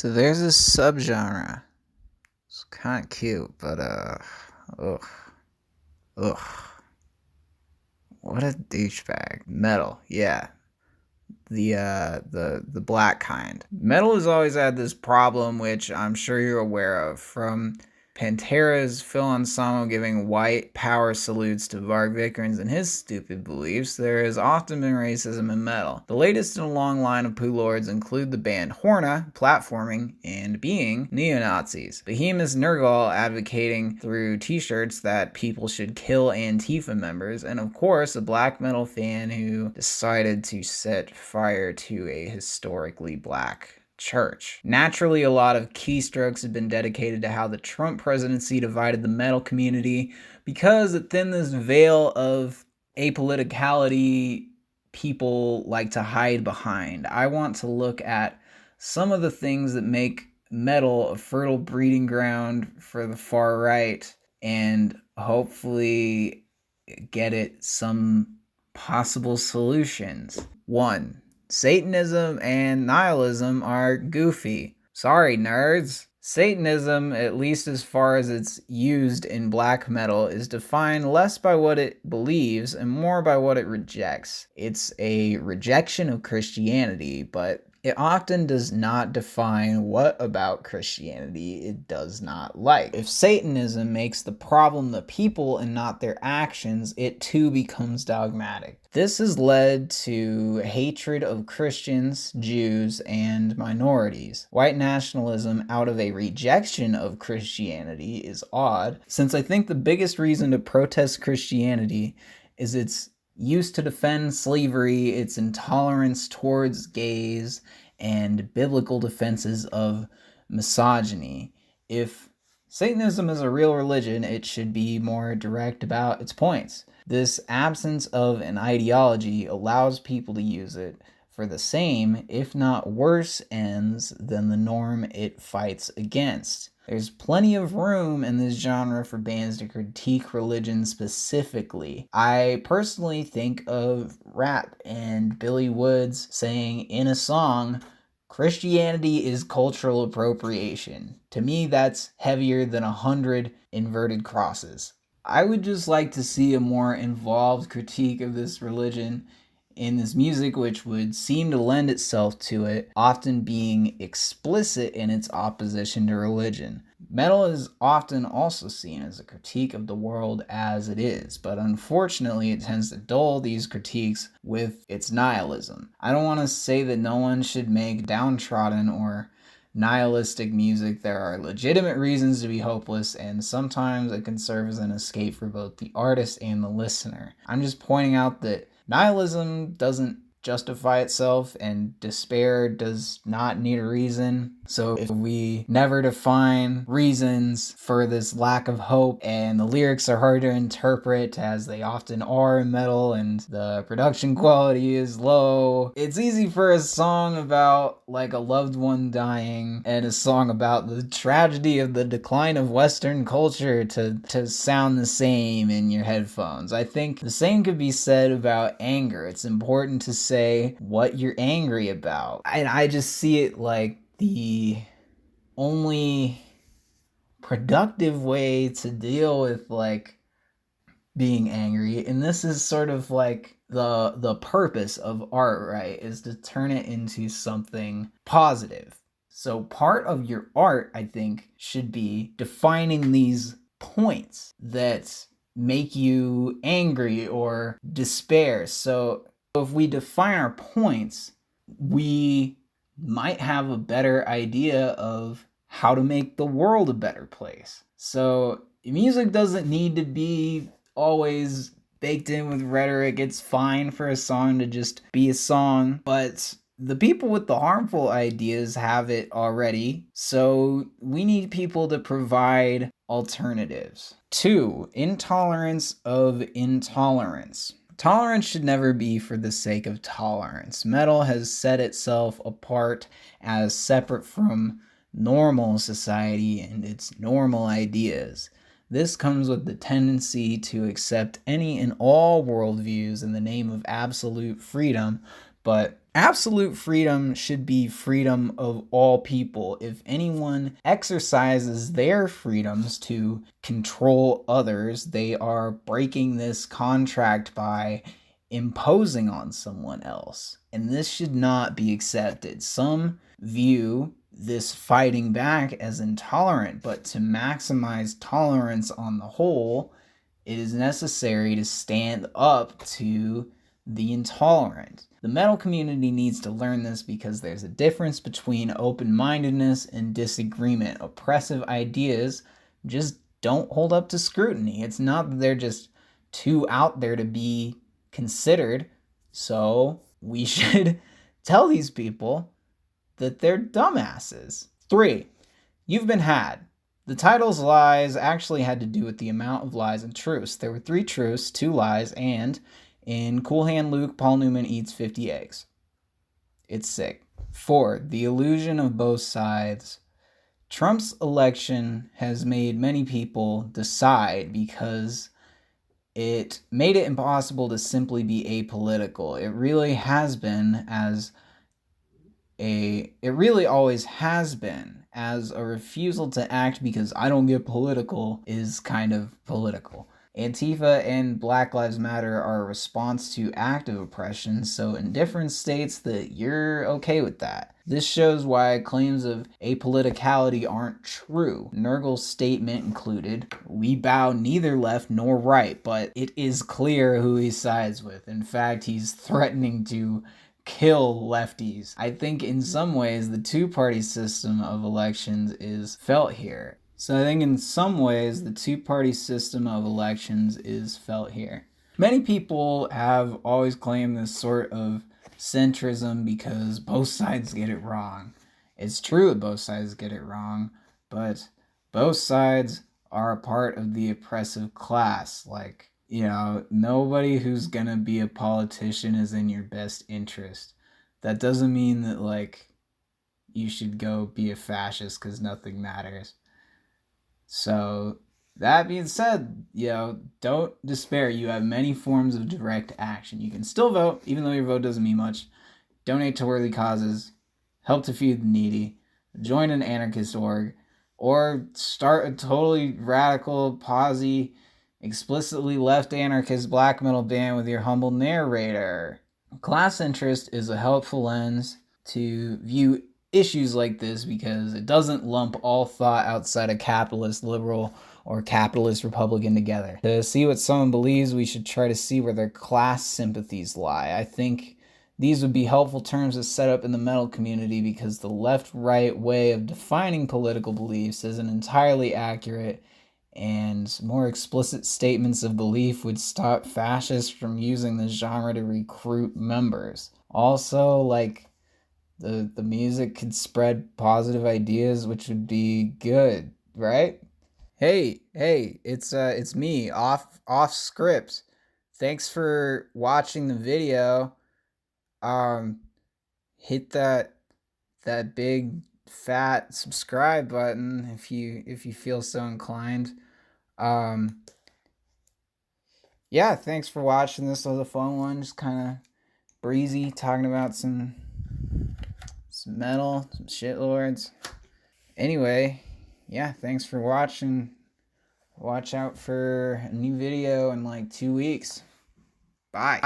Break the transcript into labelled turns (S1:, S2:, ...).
S1: So there's this subgenre. It's kind of cute, but ugh, ugh. What a douchebag. Metal, yeah. The black kind. Metal has always had this problem, which I'm sure you're aware of, from Pantera's Phil Anselmo giving white power salutes to Varg Vikernes and his stupid beliefs. There has often been racism in metal. The latest in a long line of poo lords include the band Horna, platforming and being neo-Nazis. Behemoth Nergal advocating through t-shirts that people should kill Antifa members, and of course a black metal fan who decided to set fire to a historically black church. Naturally, a lot of keystrokes have been dedicated to how the Trump presidency divided the metal community because it thinned this veil of apoliticality people like to hide behind. I want to look at some of the things that make metal a fertile breeding ground for the far right and hopefully get it some possible solutions. 1. Satanism and nihilism are goofy. Sorry, nerds. Satanism, at least as far as it's used in black metal, is defined less by what it believes and more by what it rejects. It's a rejection of Christianity, but it often does not define what about Christianity it does not like. If Satanism makes the problem the people and not their actions, it too becomes dogmatic. This has led to hatred of Christians, Jews, and minorities. White nationalism out of a rejection of Christianity is odd, since I think the biggest reason to protest Christianity is its used to defend slavery, its intolerance towards gays, and biblical defenses of misogyny. If Satanism is a real religion, it should be more direct about its points. This absence of an ideology allows people to use it for the same, if not worse, ends than the norm it fights against. There's plenty of room in this genre for bands to critique religion specifically. I personally think of rap and Billy Woods saying in a song, Christianity is cultural appropriation. To me, that's heavier than 100 inverted crosses. I would just like to see a more involved critique of this religion in this music, which would seem to lend itself to it often being explicit in its opposition to religion. Metal is often also seen as a critique of the world as it is, but unfortunately it tends to dull these critiques with its nihilism. I don't want to say that no one should make downtrodden or nihilistic music. There are legitimate reasons to be hopeless, and sometimes it can serve as an escape for both the artist and the listener. I'm just pointing out that nihilism doesn't justify itself, and despair does not need a reason. So if we never define reasons for this lack of hope, and the lyrics are hard to interpret as they often are in metal, and the production quality is low, it's easy for a song about like a loved one dying and a song about the tragedy of the decline of Western culture to sound the same in your headphones. I think the same could be said about anger. It's important to say what you're angry about. And I just see it like the only productive way to deal with like being angry, and this is sort of like the purpose of art, right, is to turn it into something positive. So part of your art, I think, should be defining these points that make you angry or despair. So if we define our points, we might have a better idea of how to make the world a better place. So music doesn't need to be always baked in with rhetoric. It's fine for a song to just be a song, but the people with the harmful ideas have it already, so we need people to provide alternatives. 2. Intolerance of intolerance. Tolerance should never be for the sake of tolerance. Metal has set itself apart as separate from normal society and its normal ideas. This comes with the tendency to accept any and all worldviews in the name of absolute freedom, but Absolute freedom should be freedom of all people. If anyone exercises their freedoms to control others, they are breaking this contract by imposing on someone else. And this should not be accepted. Some view this fighting back as intolerant, but to maximize tolerance on the whole, it is necessary to stand up to the intolerant. The metal community needs to learn this because there's a difference between open-mindedness and disagreement. Oppressive ideas just don't hold up to scrutiny. It's not that they're just too out there to be considered, so we should tell these people that they're dumbasses. 3. You've been had. The title's lies actually had to do with the amount of lies and truths. There were 3 truths, 2 lies, and in Cool Hand Luke, Paul Newman eats 50 eggs. It's sick. 4. The illusion of both sides. Trump's election has made many people decide because it made it impossible to simply be apolitical. It really always has been, as a refusal to act because I don't get political is kind of political. Antifa and Black Lives Matter are a response to active oppression, so in different states that you're okay with that. This shows why claims of apoliticality aren't true. Nergal's statement included, "We bow neither left nor right," but it is clear who he sides with. In fact, he's threatening to kill lefties. I think in some ways the two-party system of elections is felt here. Many people have always claimed this sort of centrism because both sides get it wrong. It's true that both sides get it wrong, but both sides are a part of the oppressive class. Nobody who's gonna be a politician is in your best interest. That doesn't mean that, you should go be a fascist because nothing matters. So, that being said, don't despair. You have many forms of direct action. You can still vote, even though your vote doesn't mean much. Donate to worthy causes. Help to feed the needy. Join an anarchist org. Or start a totally radical, posy, explicitly left anarchist black metal band with your humble narrator. Class interest is a helpful lens to view issues like this because it doesn't lump all thought outside a capitalist liberal or capitalist Republican together. To see what someone believes, we should try to see where their class sympathies lie. I think these would be helpful terms to set up in the metal community because the left-right way of defining political beliefs isn't entirely accurate, and more explicit statements of belief would stop fascists from using the genre to recruit members. Also, the music could spread positive ideas, which would be good, right? Hey, it's me, off script. Thanks for watching the video. Hit that big fat subscribe button if you feel so inclined. Yeah, thanks for watching. This was a fun one, just kind of breezy, talking about some metal, some shitlords. Anyway, yeah, thanks for watching. Watch out for a new video in 2 weeks. Bye.